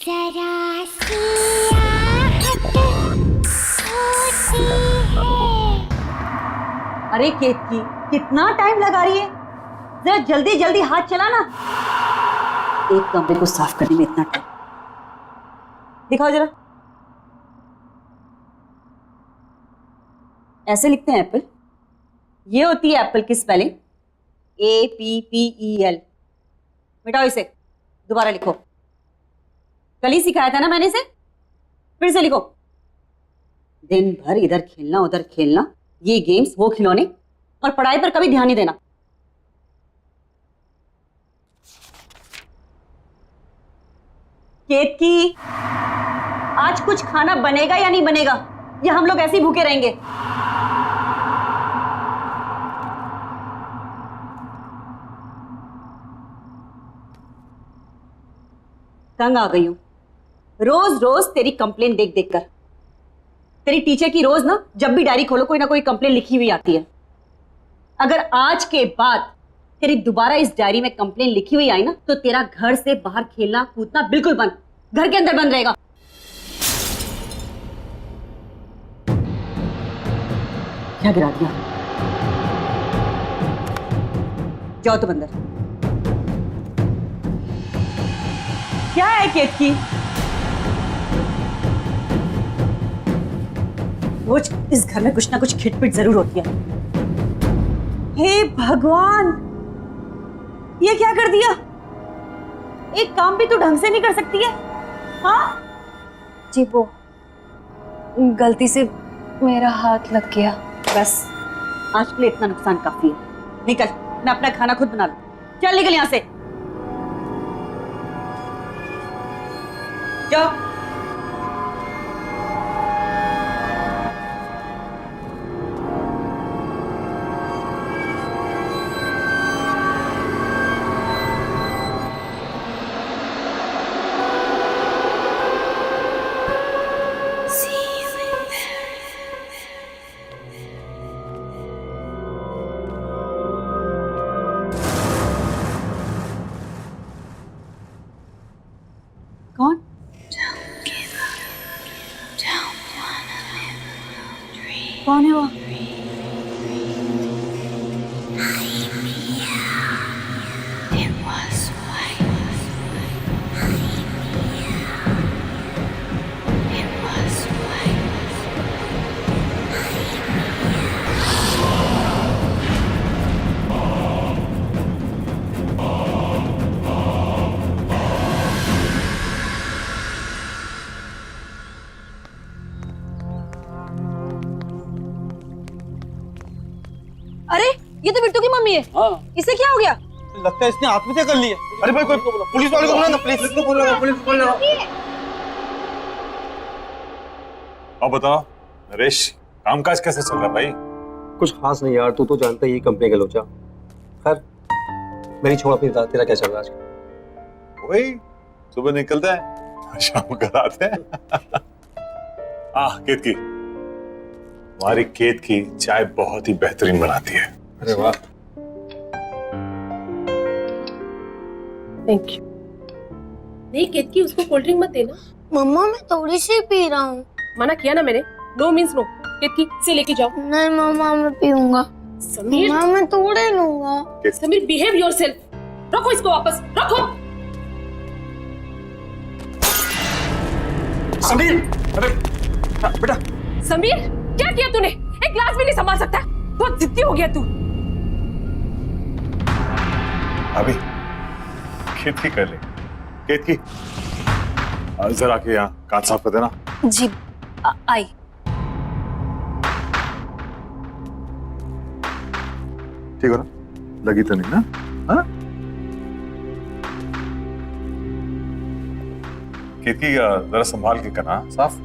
जरा सी आहट होती है। अरे केतकी, कितना टाइम लगा रही है? जरा जल्दी जल्दी हाथ चला ना। एक कमरे को साफ करने में इतना टाइम। दिखाओ जरा। ऐसे लिखते हैं एप्पल। ये होती है एप्पल की स्पेलिंग, APPEL। मिटाओ इसे, दोबारा लिखो। कल ही सिखाया था ना मैंने इसे, फिर से लिखो। दिन भर इधर खेलना उधर खेलना, ये गेम्स वो खिलौने, और पढ़ाई पर कभी ध्यान नहीं देना। केतकी, आज कुछ खाना बनेगा या नहीं बनेगा, या हम लोग ऐसे ही भूखे रहेंगे? तंग आ गई हूं रोज रोज तेरी कंप्लेन देख देख कर। तेरी टीचर की रोज ना, जब भी डायरी खोलो कोई ना कोई कंप्लेन लिखी हुई आती है। अगर आज के बाद तेरी दोबारा इस डायरी में कंप्लेन लिखी हुई आई ना, तो तेरा घर से बाहर खेलना कूदना बिल्कुल बंद, घर के अंदर बंद रहेगा। क्या गिरा दिया? जाओ तुम अंदर। क्या है केतकी? रोज इस घर में कुछ ना कुछ खिटपिट जरूर होती है। हे भगवान, ये क्या कर दिया? एक काम भी तो ढंग से नहीं कर सकती है। हाँ जी, वो गलती से मेरा हाथ लग गया। बस आज के लिए इतना नुकसान काफी है। निकल, मैं अपना खाना खुद बना लूं। चल निकल यहां से, जाओ। कौन? कौन है वो? अरे, ये तो बिट्टू की मम्मी है। हाँ। इसे क्या हो गया? लगता है इसने आत्महत्या कर ली है। अरे भाई, कोई पुलिस वाले को बुला ना, पुलिस को बुला। अब बताओ नरेश, कामकाज कैसे चल रहा है भाई? कुछ खास नहीं यार, तू तो जानता ही कंपनी का लोचा। खैर, मेरी छोड़, अपनी बता, तेरा क्या चल रहा है आजकल? वही सुबह निकलता है, शाम को आते हैं। केतकी, हमारी केतकी चाय बहुत ही बेहतरीन बनाती है। अरे वाह। Thank you. नहीं केतकी, उसको कोल्ड ड्रिंक मत देना। मम्मा मैं थोड़ी सी पी रहा हूँ। मना किया ना मैंने, नो मीन्स नो। केतकी से लेके जाओ। नहीं मम्मा मैं पीऊंगा। समीर, मम्मा मैं थोड़े लूंगा। Sameer behave yourself. रखो इसको वापस, रखो। समीर, अरे बेटा। समीर, क्या किया तूने? एक ग्लास भी नहीं संभाल सकता? बहुत जिद्दी हो गया तू। अभी केतकी कर ले। केतकी, जरा के यहाँ कांच साफ कर देना। जी, आई। ठीक हो ना? लगी तो नहीं ना? हाँ? केतकी जरा संभाल के करना साफ।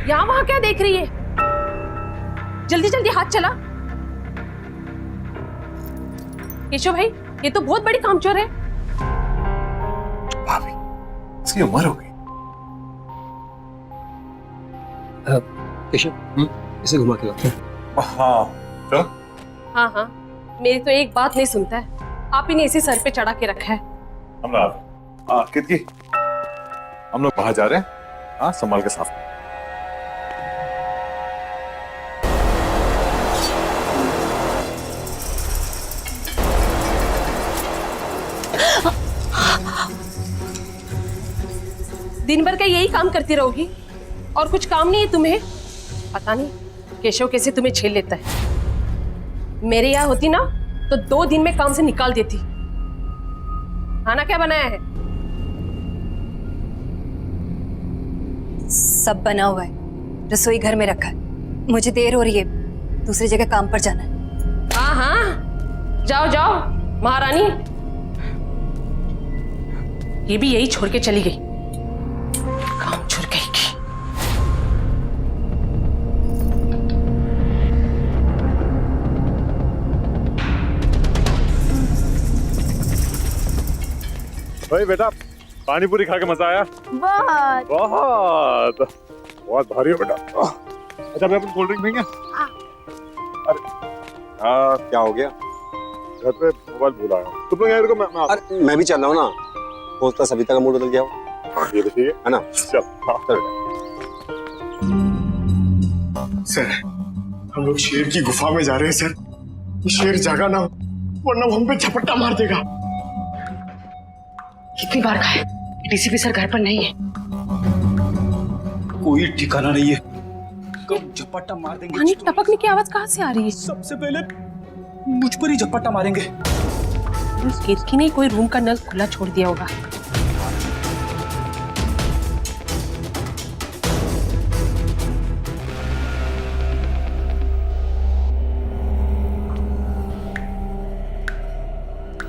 यहाँ वहां क्या देख रही है? जल्दी जल्दी हाथ चला। केशव भाई, ये तो बहुत बड़ी कामचोर है। भाभी, इसकी उम्र हो गई। केशव, इसे घुमा के लाते हैं। हाँ चलो। हाँ हाँ, मेरी तो एक बात नहीं सुनता है। आप ही ने इसी सर पे चढ़ा के रखा है। हम लोग हाँ कितकी हम लोग बाहर जा रहे हैं। हाँ संभाल के साफ। दिन भर का यही काम करती रहोगी और कुछ काम नहीं है तुम्हें? पता नहीं केशव कैसे तुम्हें झेल लेता है। मेरे यहाँ होती ना तो 2 दिन में काम से निकाल देती। खाना क्या बनाया है? सब बना हुआ है, रसोई घर में रखा है। मुझे देर हो रही है, दूसरी जगह काम पर जाना है। हाँ हाँ, जाओ जाओ महारानी। ये भी यही छोड़ के चली गई, काम छोड़ गई की। भाई बेटा पानी पूरी खा के मजा आया? बहुत। बहुत बहुत भारी है बेटा। अच्छा मैं अपन कोल्ड ड्रिंक देंगे? अरे हाँ क्या हो गया? घर पे मोबाइल भूल आया। तुम लोग यार को मैं अरे मैं भी चल रहा हूँ ना, होता सविता का मूड बदल गया हो। ये तो ठीक है ना? चल हाँ चल सर हम लोग शेर की गुफा में जा रहे हैं सर। ये शेर जागा ना हो वरना वो हम पे झपट्टा मार देगा। कितनी बार कहा है डीसीपी सर घर पर नहीं है। कोई ठिकाना नहीं है, कब झपट्टा मार देंगे। पानी टपकने की आवाज कहाँ से आ रही है? सबसे पहले मुझ पर ही झपट्टा मारेंगे। उस केतकी ने कोई रूम का नल खुला छोड़ दिया होगा।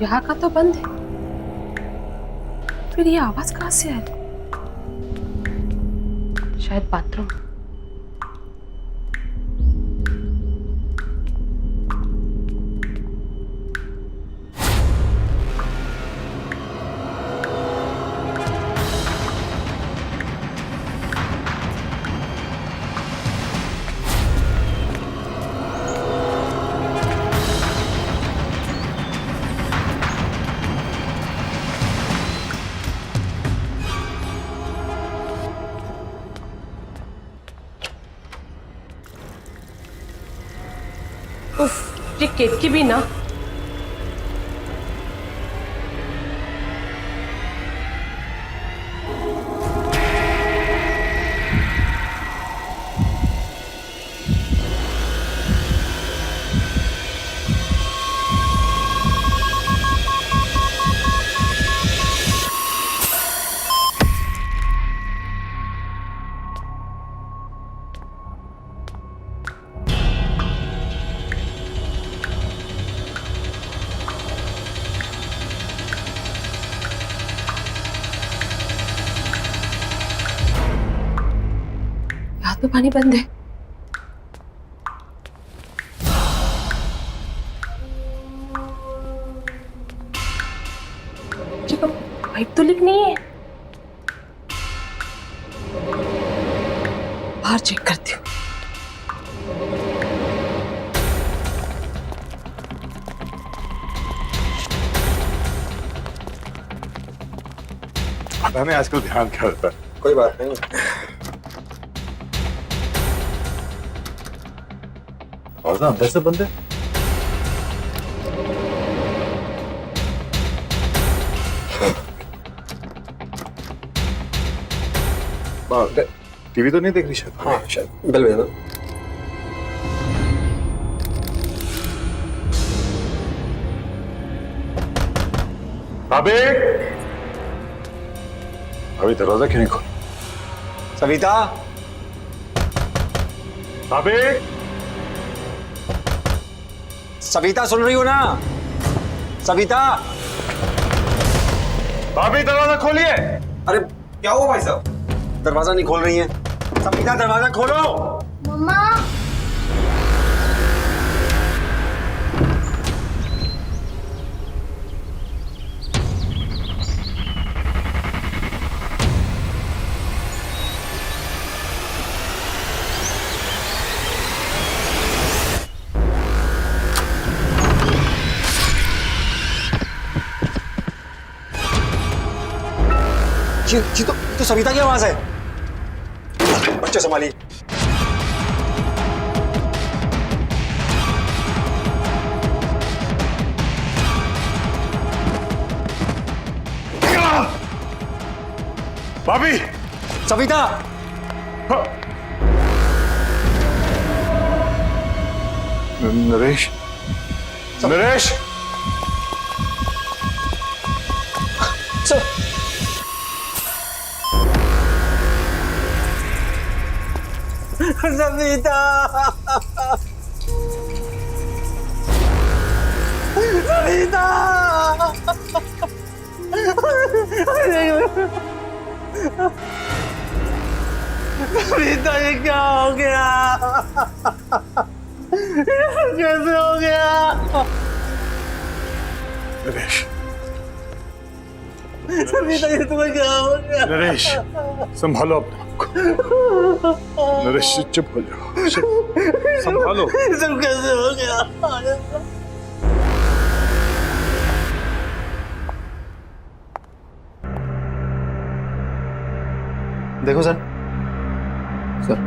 यहाँ का तो बंद है, फिर ये आवाज कहाँ से आ रही? शायद बाथरूम। ये केतकी भी ना। यहाँ तो पानी बंद है। पाइप तो लीक नहीं है। बाहर चेक करती हूँ। पता नहीं आजकल ध्यान क्या रहता है। कोई बात नहीं। और ना अंदर से बंद है। टीवी तो नहीं देख रही शायद। हाँ शायद बेल बजा दो। भाभी अभी दरवाजा क्यों नहीं खोल? सविता, भाभी सविता सुन रही हो ना? सविता, भाभी दरवाजा खोलिए। अरे क्या हुआ भाई साहब? दरवाजा नहीं खोल रही है। सविता दरवाजा खोलो। मम्मा जी तो सविता की आवाज है। बच्चे संभालिए। भाभी, सविता, नरेश, नरेश, सविता, सविता, सविता, ये क्या हो गया? कैसे हो गया? नरेश, सविता, ये तुम्हें क्या हो गया? नरेश, संभालो अपने आप को। नरेश, चुप हो जाओ, संभालो। ये सब कैसे हो गया? देखो सर, सर,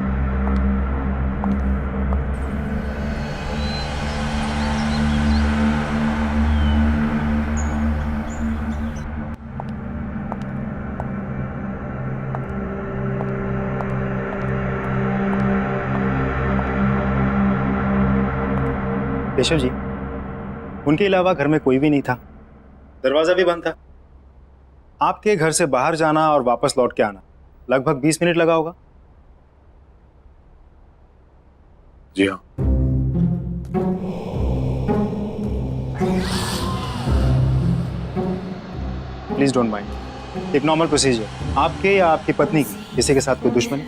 केशव जी, उनके अलावा घर में कोई भी नहीं था, दरवाजा भी बंद था। आपके घर से बाहर जाना और वापस लौट के आना लगभग 20 मिनट लगा होगा। जी हाँ। प्लीज डोंट माइंड, एक नॉर्मल प्रोसीजर। आपके या आपकी पत्नी की किसी के साथ कोई दुश्मनी?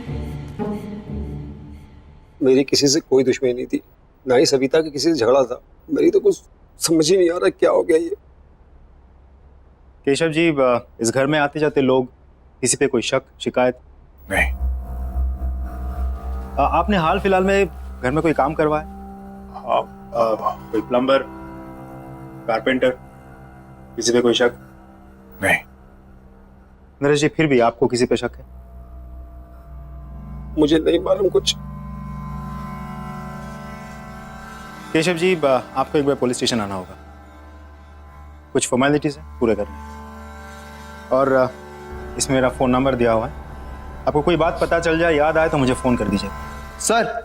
मेरी किसी से कोई दुश्मनी नहीं थी, ना ही सविता के किसी से झगड़ा था। मेरी तो कुछ समझ ही नहीं आ रहा क्या हो गया ये। केशव जी, इस घर में आते जाते लोग, किसी पे कोई शक शिकायत? नहीं। आपने हाल फिलहाल में घर में कोई काम करवाया? कोई प्लम्बर, कारपेंटर, किसी पे कोई शक? नहीं। नरेश जी, फिर भी आपको किसी पे शक है? मुझे नहीं मालूम कुछ। केशव जी, आपको एक बार पुलिस स्टेशन आना होगा, कुछ फॉर्मेलिटीज है पूरे करने। और इसमें मेरा फोन नंबर दिया हुआ है, आपको कोई बात पता चल जाए, याद आए तो मुझे फोन कर दीजिए। सर,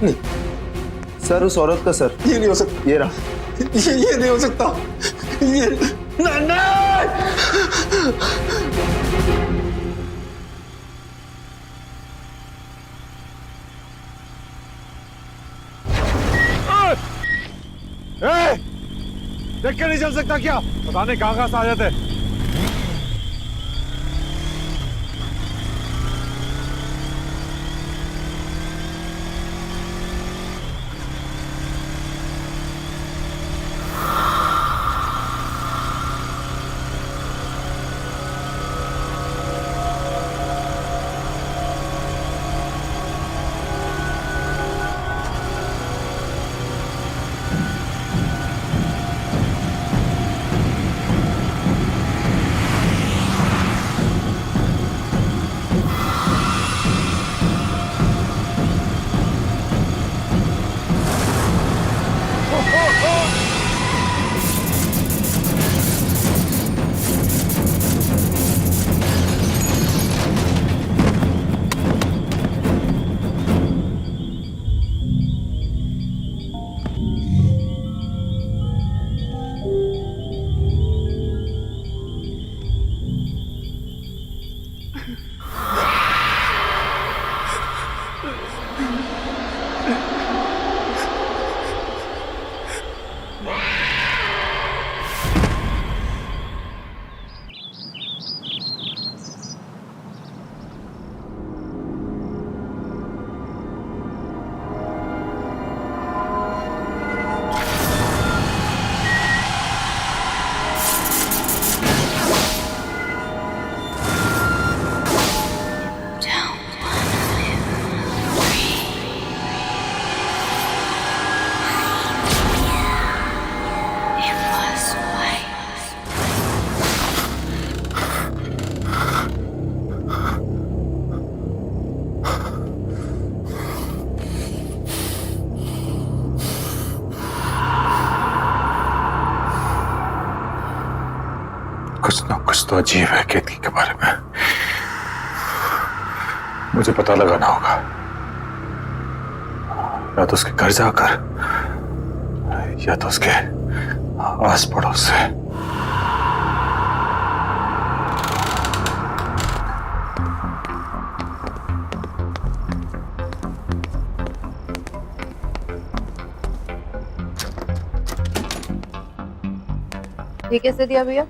नहीं सर, उस औरत का सर, ये नहीं हो सकता। ये रहा, ये नहीं हो सकता। ये देख के नहीं चल सकता क्या? पता नहीं कहां से आ जाते। कुछ तो अजीब है केतकी के बारे में। मुझे पता लगाना होगा, या तो उसके घर जाकर या तो उसके आस पड़ोस से। ये कैसे दिया भैया?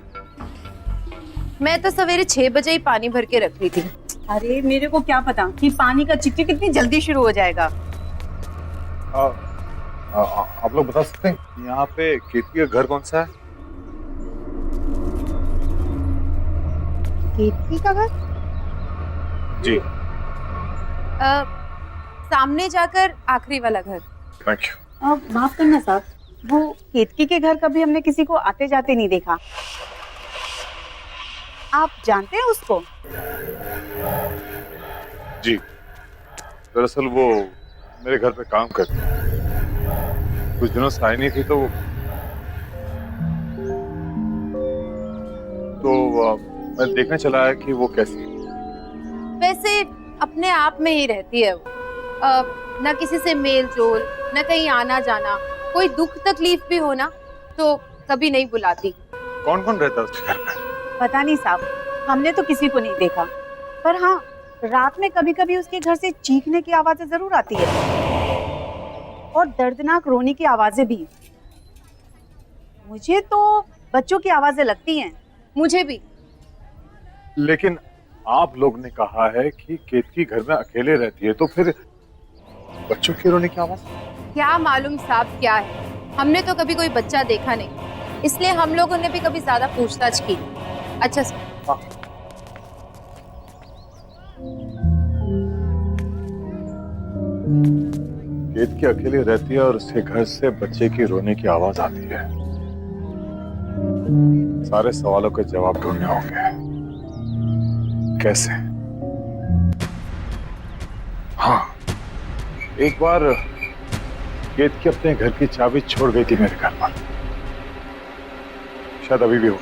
मैं तो सवेरे 6 बजे ही पानी भर के रख रही थी। अरे मेरे को क्या पता कि पानी का चिकचिक कितनी जल्दी शुरू हो जाएगा। आप लोग बता सकते हैं यहाँ पे केतकी का घर कौन सा है? केतकी का घर? जी। सामने जाकर आखिरी वाला घर। Thank you. माफ करना साहब, वो केतकी के घर कभी हमने किसी को आते जाते नहीं देखा। आप जानते हैं उसको? जी, दरअसल वो मेरे घर पे काम करती है। कुछ दिनों से आई नहीं थी तो मैं देखने चला है कि वो कैसी है। वैसे अपने आप में ही रहती है वो। ना किसी से मेल जोल, ना कहीं आना जाना। कोई दुख तकलीफ भी हो ना तो कभी नहीं बुलाती। कौन कौन रहता है उसके घर पे? पता नहीं साहब, हमने तो किसी को नहीं देखा, पर हाँ रात में कभी कभी उसके घर से चीखने की आवाजें जरूर आती है और दर्दनाक रोने की आवाजें भी। मुझे तो बच्चों की आवाजें लगती हैं। मुझे भी। लेकिन आप लोग ने कहा है कि केतकी घर में अकेले रहती है, तो फिर बच्चों की रोने की आवाज? क्या मालूम साहब क्या है, हमने तो कभी कोई बच्चा देखा नहीं, इसलिए हम लोगों ने भी कभी ज्यादा पूछताछ की। अच्छा सर। हाँ। केतकी अकेले रहती है और उसके घर से बच्चे की रोने की आवाज आती है। सारे सवालों के जवाब ढूंढने होंगे। कैसे? हाँ, एक बार केतकी अपने घर की चाबी छोड़ गई थी मेरे घर पर, शायद अभी भी हो।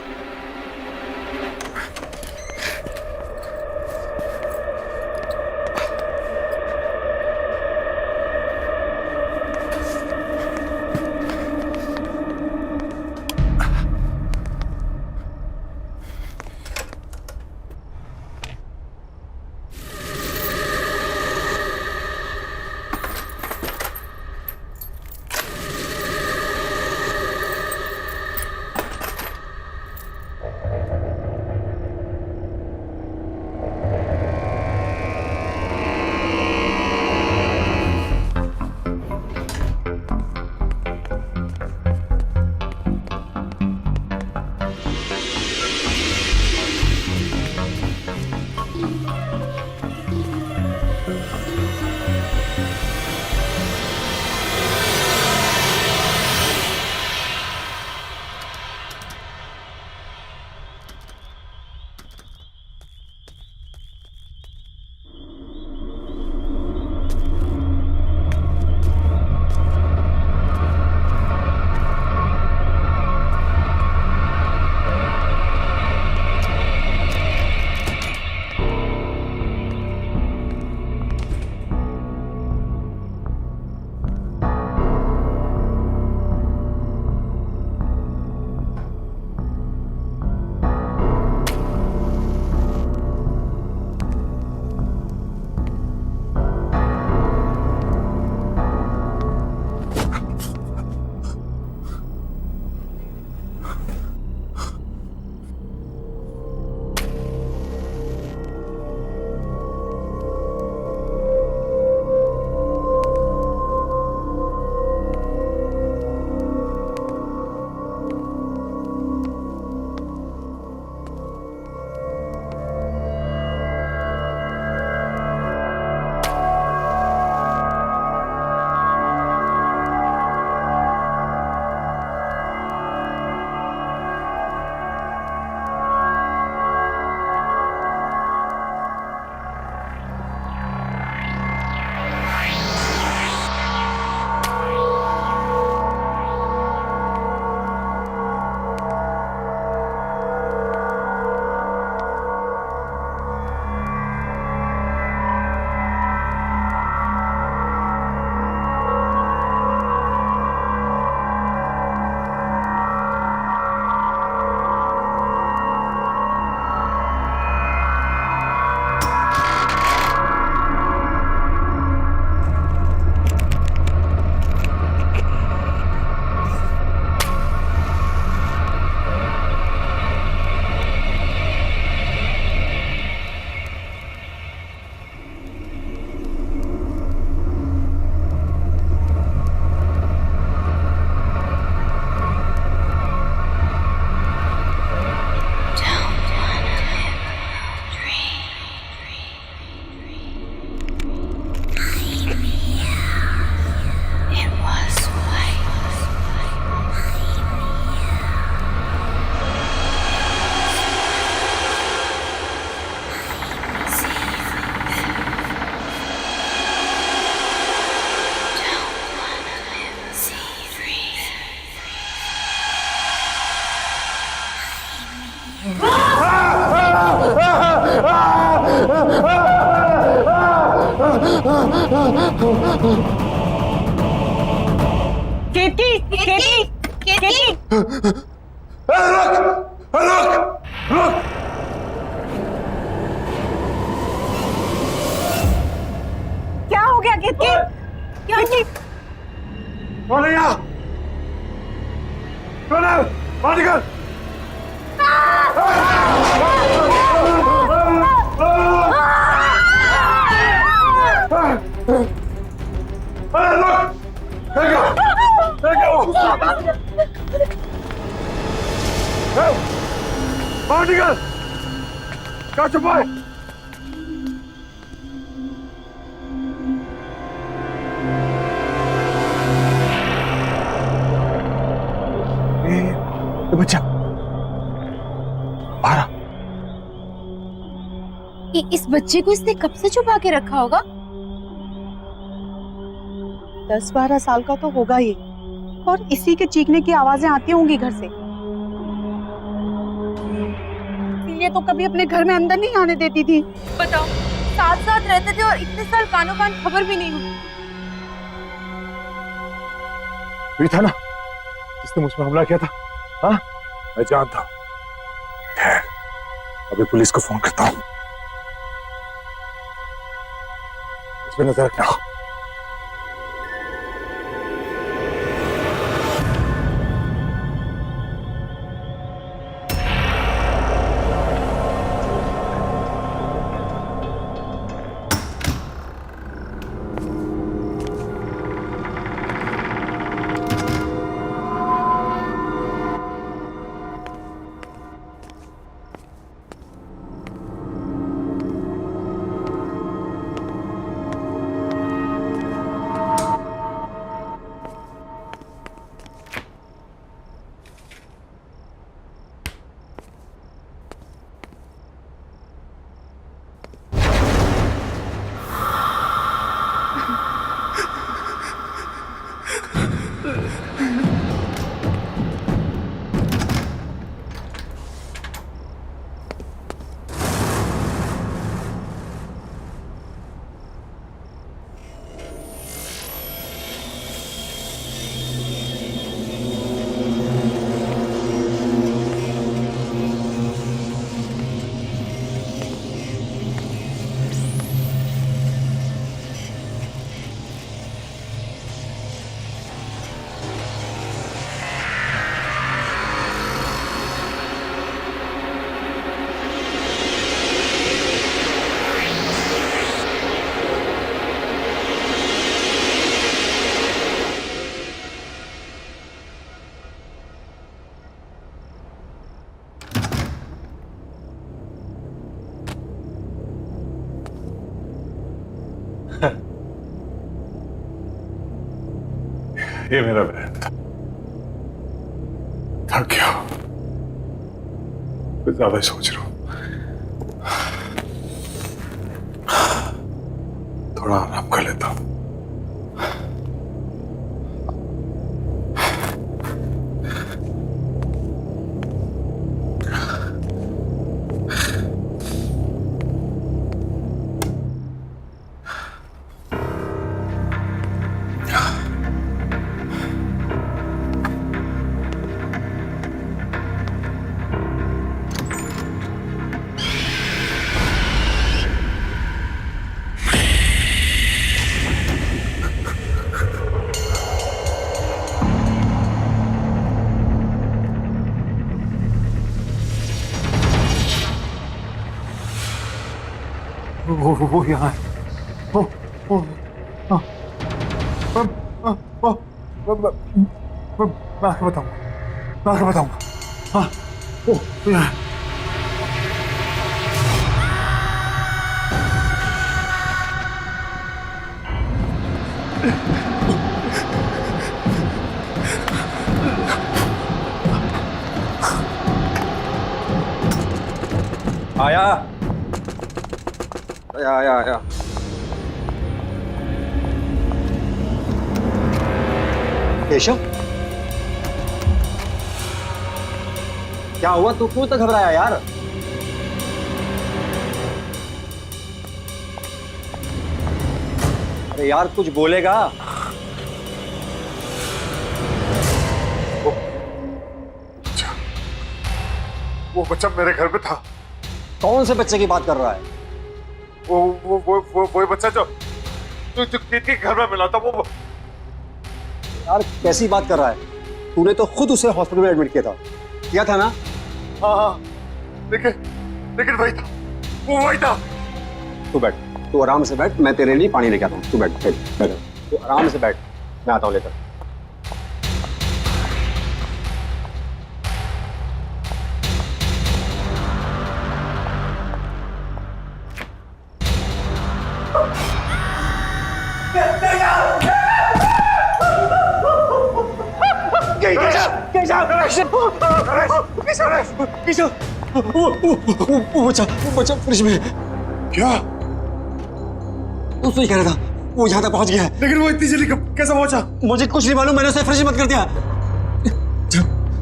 केतकी केतकी केतकी क्या हो गया केतकी? क्या कौन है यहाँ? कौन है? बाहर निकल! अरे लोग! बाहर निकल! क्या छुपा है? ये बच्चा बाहर आ। इस बच्चे को इसने कब से छुपा के रखा होगा? 10-12 साल का तो होगा ही, और इसी के चीखने की आवाजें आती होंगी घर से। ये तो कभी अपने घर में अंदर नहीं आने देती थी। बताओ, साथ साथ रहते थे और इतने साल कानों कान खबर भी नहीं हुई। ये था ना जिसने मुझ पर हमला किया था? हाँ, मैं जानता हूँ। खैर, अभी पुलिस को फोन करता हूँ। इस पे नजर रखना। ये मेरा बहन था। थक गया, कुछ ज्यादा ही सोच रहा हूं। थोड़ा आराम कर लेता हूं। वो यहाँ है। मैं आपको बताऊंगा। हाँ, वो यहाँ है। आया आया आया आया। केशव, क्या हुआ? तू क्यों तो घबराया यार? यार कुछ बोलेगा। वो बच्चा मेरे घर पे था। कौन से बच्चे की बात कर रहा है? वो बच्चा जो किट के घर में मिला था। वो यार कैसी बात कर रहा है? तूने तो खुद उसे हॉस्पिटल में एडमिट किया था ना? हाँ, लेकिन वही था, वो वही था। तू बैठ, तू आराम से बैठ, मैं तेरे लिए पानी लेके आता हूँ। तू बैठ, तू आराम से बैठ, मैं आता हूँ लेकर। वो बच्चा फ्रिज में। क्या? तू तो ही कह रहा था वो यहाँ तक पहुंच गया है। लेकिन वो इतनी जल्दी कैसे पहुंचा? मुझे कुछ नहीं मालूम, मैंने उसे फ्रिज में बंद कर दिया।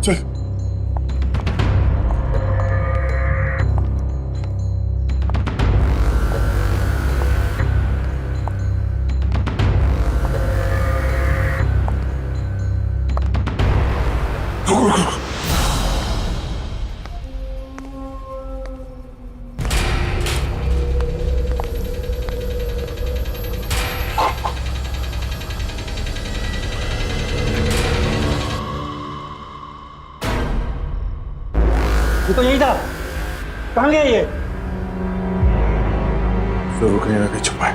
चल। ये तो यही था। कहाँ गया ये? जरूर कहीं ना कहीं छुपा है।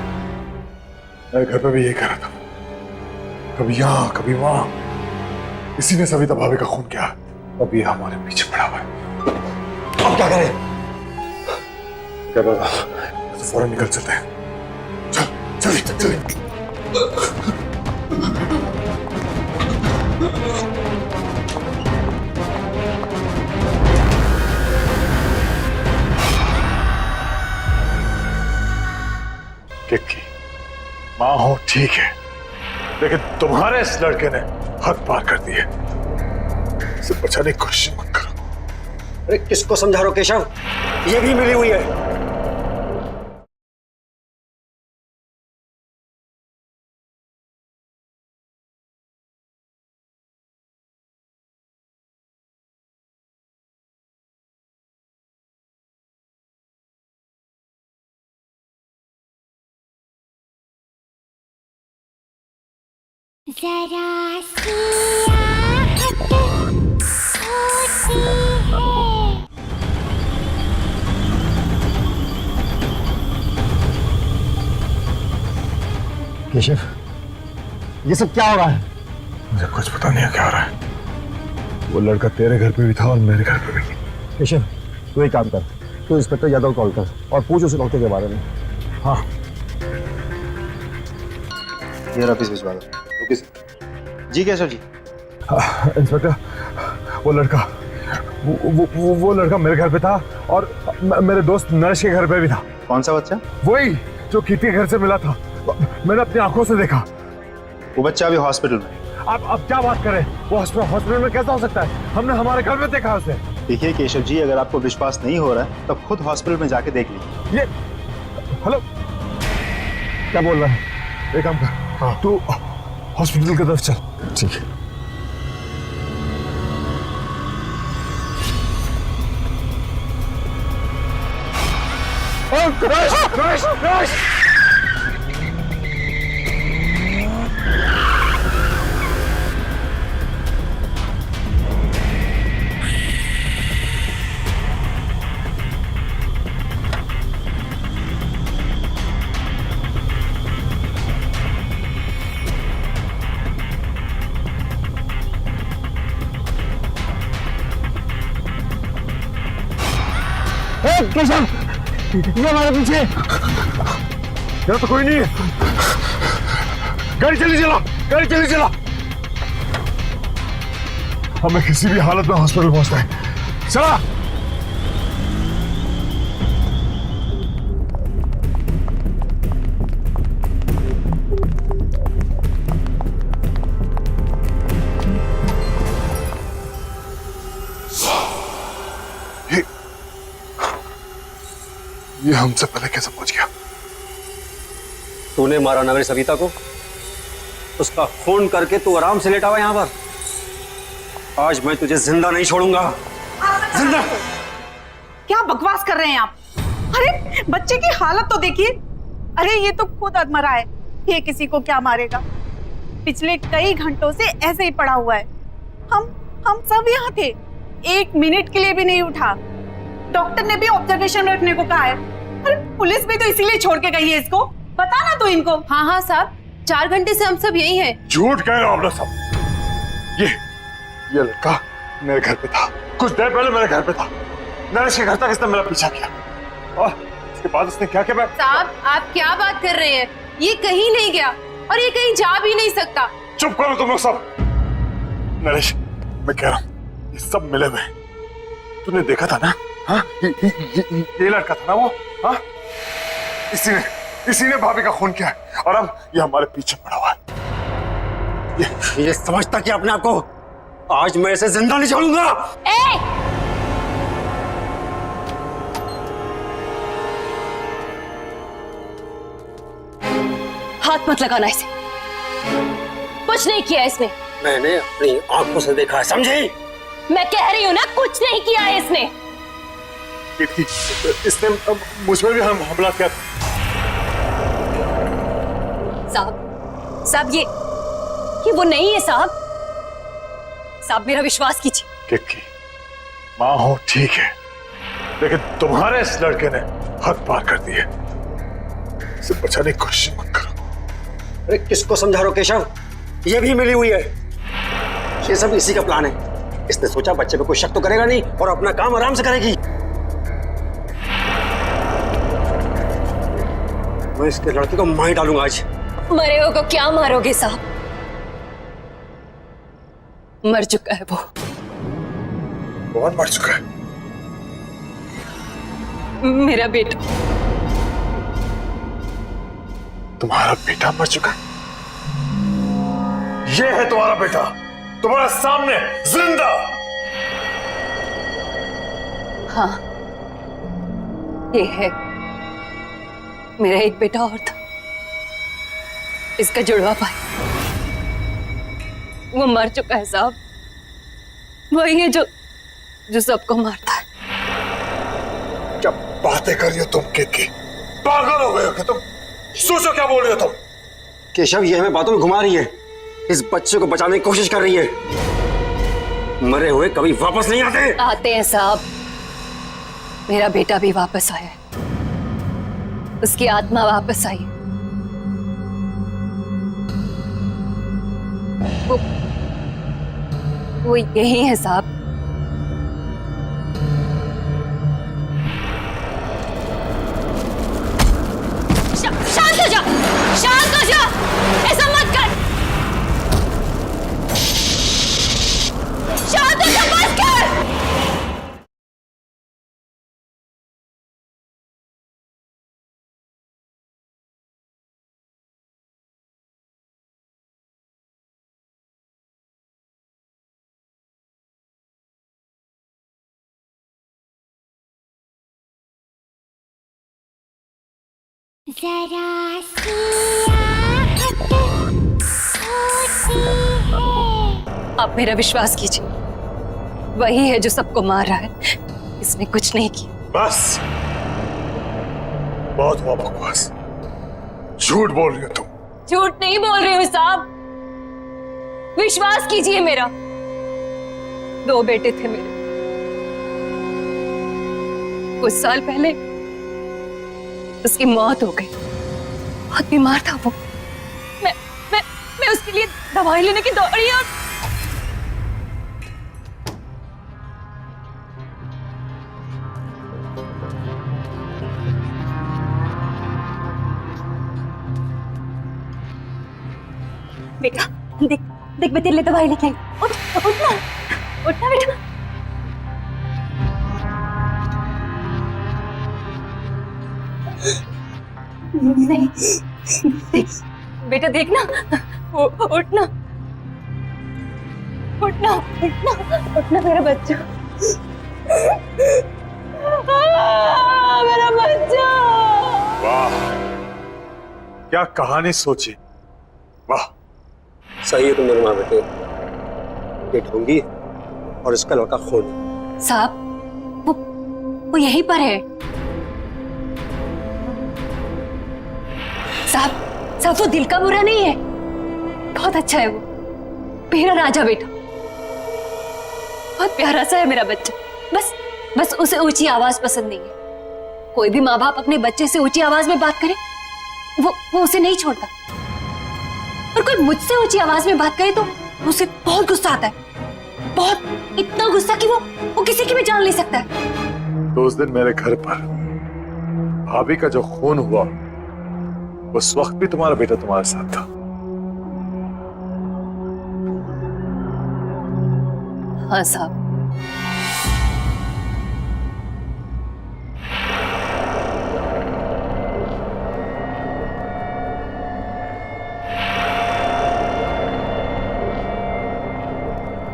मैं घर पे भी यही कर रहा था, कभी यहाँ कभी वहां। इसी ने सविता भाभी का खून किया, अब ये हमारे पीछे पड़ा हुआ है। अब क्या करें? क्या पता, तो फौरन निकल चलते हैं। चल। की माँ हो ठीक है, लेकिन तुम्हारे इस लड़के ने हद पार कर दी है। इसे बचाने की कोशिश मत करो। अरे किसको समझा रहे हो केशव? ये भी मिली हुई है। जरा सी आहट होती है। केशव, ये सब क्या हो रहा है? मुझे कुछ पता नहीं है क्या हो रहा है। वो लड़का तेरे घर पे भी था और मेरे घर पे भी। केशव, तू एक काम कर, तू इंस्पेक्टर यादव कॉल कर और पूछ उस डॉक्टर के बारे में। हाँ, ये ऑफिस भिजवा दो। ओके जी केशव जी। इंस्पेक्टर, वो लड़का वो लड़का मेरे घर पे था और मेरे दोस्त नरेश के घर पे भी था। कौन सा बच्चा? वही जो कीर्ति के घर से मिला था। मैंने अपनी आंखों से देखा। वो बच्चा अभी हॉस्पिटल में। अब क्या बात करें, वो हॉस्पिटल में कैसा हो सकता है? हमने हमारे घर में देखा उसे। देखिए केशव जी, अगर आपको विश्वास नहीं हो रहा है तो खुद हॉस्पिटल में जाके देख लीजिए। ये हेलो, क्या बोल रहा है? एक काम कर, हाँ, तू हॉस्पिटल की तरफ चल। ठीक है। नरेश! केशव, ये हमारे पीछे। यहाँ तो कोई नहीं है। गाड़ी चली चला। हमें किसी भी हालत में हॉस्पिटल पहुंचना है। चला। ये हमसे पहले कैसे पहुंच गया? तूने मारा ना मेरी सविता को, उसका फोन करके तू आराम से लेटा हुआ यहाँ पर। आज मैं तुझे जिंदा नहीं छोड़ूंगा, जिंदा। क्या बकवास कर रहे हैं आप? अरे बच्चे की हालत तो देखिए। अरे ये तो खुद अधमरा है, ये किसी को क्या मारेगा। पिछले कई घंटों से ऐसे ही पड़ा हुआ है। हम सब यहाँ थे, 1 मिनट के लिए भी नहीं उठा। डॉक्टर ने भी ऑब्जर्वेशन में रखने को कहा है। अरे पुलिस भी तो इसीलिए छोड़ के गई है इसको। बता ना तू इनको। हाँ हाँ साहब, 4 घंटे से हम सब यही हैं। झूठ कह रहे हो आप लोग सब। ये लड़का मेरे घर पे था, कुछ देर पहले मेरे घर पे था। नरेश के घर तक इसने मेरा पीछा किया और इसके बाद इसने क्या किया? साहब आप क्या बात कर रहे हैं? ये कहीं नहीं गया और ये कहीं जा भी नहीं सकता। चुप करो तुम लोग सब। नरेश, मैं कह रहा हूँ ये सब मिले हुए। तूने देखा था ना? हाँ, ये लड़का था ना वो। हाँ, इसी ने भाभी का खून किया है और अब ये हमारे पीछे पड़ा हुआ है। ये समझता कि अपने आप को आज मैं इसे जिंदा नहीं छोड़ूंगा। हाथ मत लगाना इसे, कुछ नहीं किया इसने। मैंने अपनी आंखों से देखा है, समझी? मैं कह रही हूँ ना, कुछ नहीं किया है इसने। इसने मुझ पर भी हमला किया। साहब ये वो नहीं है साहब। साहब मेरा विश्वास कीजिए। किक्की, माँ हो ठीक है, लेकिन तुम्हारे इस लड़के ने हद पार कर दी है। इसे बचाने की कोशिश मत करो। अरे किसको समझा रहे हो केशव? ये भी मिली हुई है। ये सब इसी का प्लान है। इसने सोचा बच्चे पे कोई शक तो करेगा नहीं और अपना काम आराम से करेगी। मैं इसके लड़के को मार डालूंगा आज। मरे हो को क्या मारोगे साहब? मर चुका है वो। कौन मर चुका है? मेरा बेटा। तुम्हारा बेटा मर चुका? ये है तुम्हारा बेटा, तुम्हारे सामने जिंदा। हाँ, ये है। मेरा एक बेटा और था, इसका जुड़वा भाई। वो मर चुका है साहब। वही है जो सबको मारता है। क्या बातें कर रही हो तुम किक्की? पागल हो गए हो क्या तुम? सोचो क्या बोल रहे हो तुम? केशव ये हमें बातों में घुमा रही है, इस बच्चे को बचाने की कोशिश कर रही है। मरे हुए कभी वापस नहीं आते। आते हैं साहब। मेरा बेटा भी वापस आया है, उसकी आत्मा वापस आई। वो यही है साहब। शांत हो जा, शांत हो जा, ऐसा मत कर। शांत हो जा, बस कर। जरा सी आहट होती है। आप मेरा विश्वास कीजिए, वही है जो सबको मार रहा है। इसने कुछ नहीं किया। बस, बहुत हुआ बकवास। झूठ बोल रही हो तुम। झूठ नहीं बोल रही हूँ साहब, विश्वास कीजिए मेरा। 2 बेटे थे मेरे। कुछ साल पहले उसकी मौत हो गई। बहुत बीमार था वो। मैं उसके लिए दवाई लेने की दौड़ी और बेटा देख देख, मैं तेरे लिए दवाई लेके आई। उठना उठना बेटा। नहीं देख बेटा, देखना, उठना उठना उठना उठना मेरा बच्चा। मेरा बच्चा। वाह, क्या कहानी सोची, वाह। सही है तुमने माँ बेटे, ये ढोंगी और इसका लड़का खून। साहब वो यहीं पर है। साहब वो दिल का बुरा नहीं है, बहुत अच्छा है वो, मेरा राजा बेटा, बहुत प्यारा सा है मेरा बच्चा। बस उसे ऊंची आवाज पसंद नहीं है। कोई भी माँ बाप अपने बच्चे से ऊंची आवाज में बात करे वो उसे नहीं छोड़ता, और कोई मुझसे ऊंची आवाज में बात करे तो उसे बहुत गुस्सा आता है, बहुत, इतना गुस्सा कि वो किसी की भी जान ले सकता है। तो उस दिन मेरे घर पर भाभी का जो खून हुआ, उस वक्त भी तुम्हारा बेटा तुम्हारे साथ था। हाँ साहब।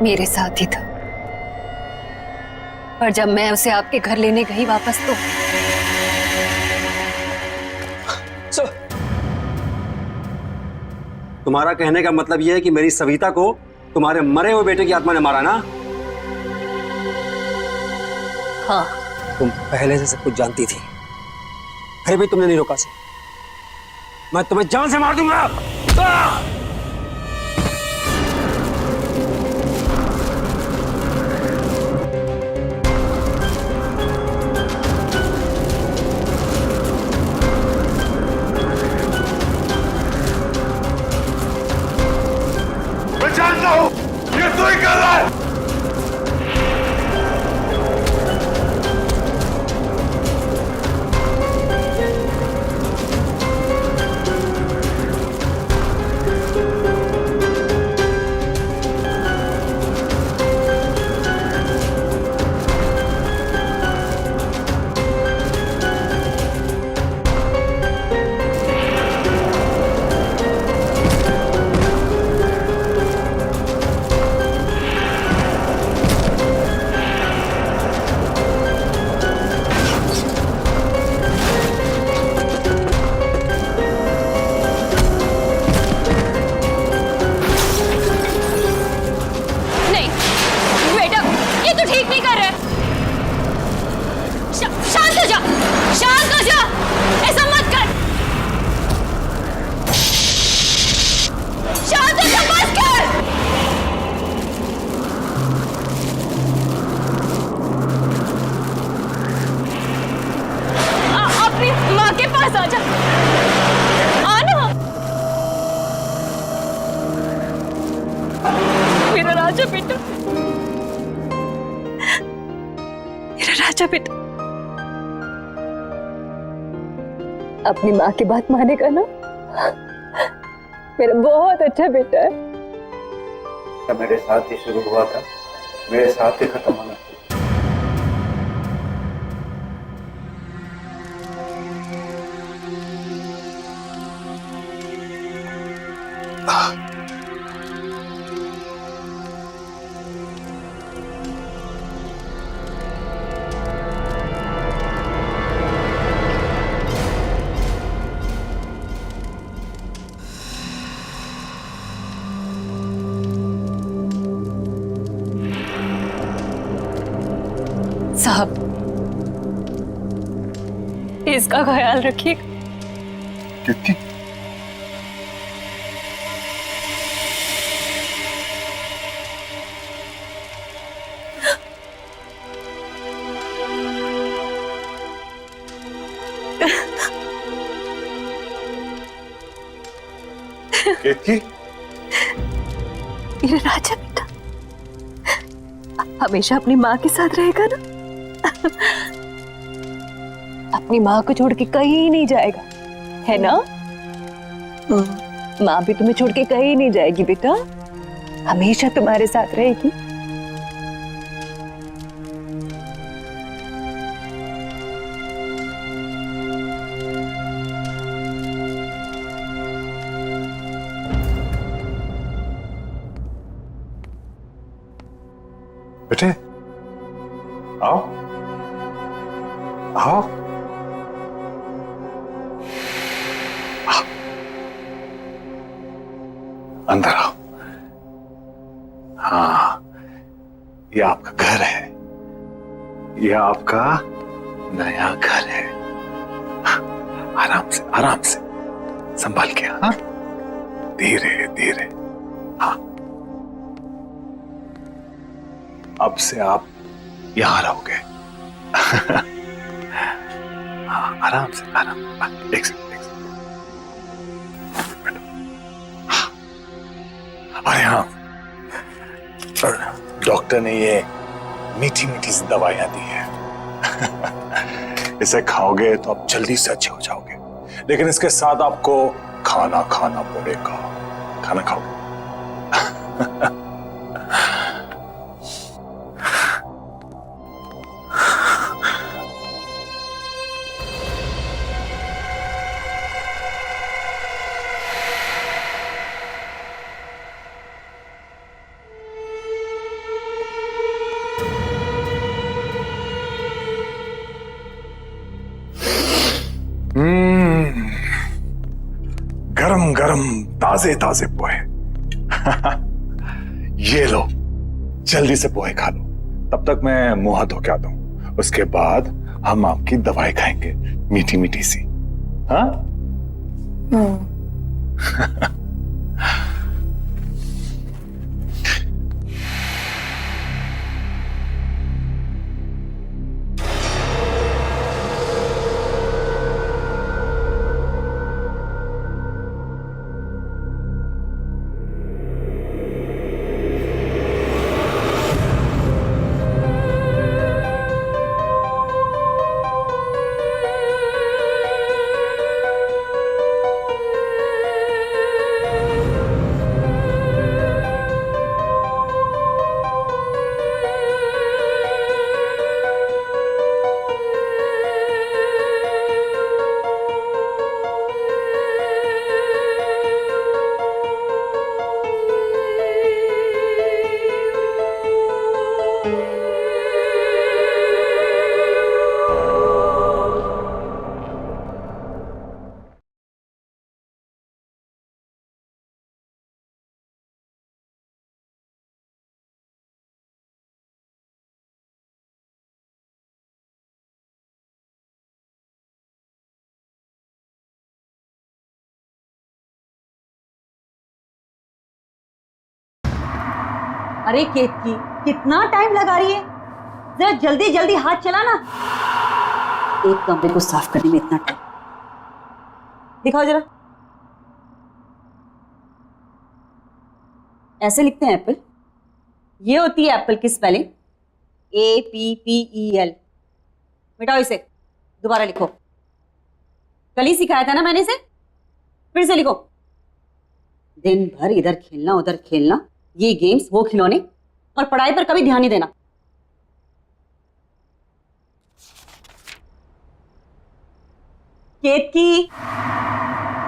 मेरे साथ ही था, पर जब मैं उसे आपके घर लेने गई वापस तो तुम्हारा कहने का मतलब यह है कि मेरी सविता को तुम्हारे मरे हुए बेटे की आत्मा ने मारा ना? हाँ। तुम पहले से सब कुछ जानती थी, फिर भी तुमने नहीं रोका से। मैं तुम्हें जान से मार दूंगा। मैं जानता हूं ये तू ही कर रहा है। राजा बेटा, अपनी माँ की बात मानेगा ना? मेरा बहुत अच्छा बेटा है। मेरे साथ ही शुरू हुआ था, मेरे साथ ही खत्म होना। साहब, इसका ख्याल रखिएगा। कितनी? केतकी? मेरा राजा बेटा हमेशा अपनी माँ के साथ रहेगा ना? अपनी माँ को छोड़ के कहीं नहीं जाएगा, है ना? माँ भी तुम्हें छोड़ के कहीं नहीं जाएगी बेटा, हमेशा तुम्हारे साथ रहेगी। बेटे आओ आओ, अंदर आओ। हाँ, ये आपका घर है, ये आपका नया घर है। आराम से संभाल के। हाँ, धीरे धीरे। हाँ, अब से आप यहां रहोगे। हाँ, आराम से। एक सेकंड। अरे हाँ, डॉक्टर ने ये मीठी मीठी सी दवाइयां दी है। इसे खाओगे तो आप जल्दी से अच्छे हो जाओगे, लेकिन इसके साथ आपको खाना खाना पड़ेगा। खाना खाओगे? गरम गरम ताजे ताजे पोहे। ये लो, जल्दी से पोहे खा लो। तब तक मैं मुंह हाथ धो के आता हूं। उसके बाद हम आपकी दवाई खाएंगे, मीठी मीठी सी। हाँ? अरे केतकी, कितना टाइम लगा रही है? जरा जल्दी जल्दी हाथ चला ना। एक कमरे को साफ करने में इतना टाइम। दिखाओ जरा। ऐसे लिखते हैं एप्पल। ये होती है एप्पल की स्पेलिंग, APPEL। मिटाओ इसे, दोबारा लिखो। कल ही सिखाया था ना मैंने इसे, फिर से लिखो। दिन भर इधर खेलना उधर खेलना, ये गेम्स वो खिलौने, और पढ़ाई पर कभी ध्यान नहीं देना। केतकी,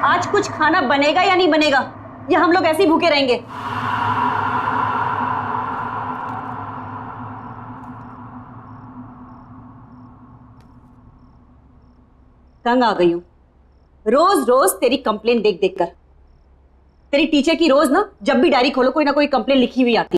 आज कुछ खाना बनेगा या नहीं बनेगा, या हम लोग ऐसे ही भूखे रहेंगे? तंग आ गई हूं रोज रोज तेरी कंप्लेन देख देख कर। तेरी टीचर की रोज ना जब भी डायरी खोलो कोई ना कोई कंप्लेन लिखी हुई आती है।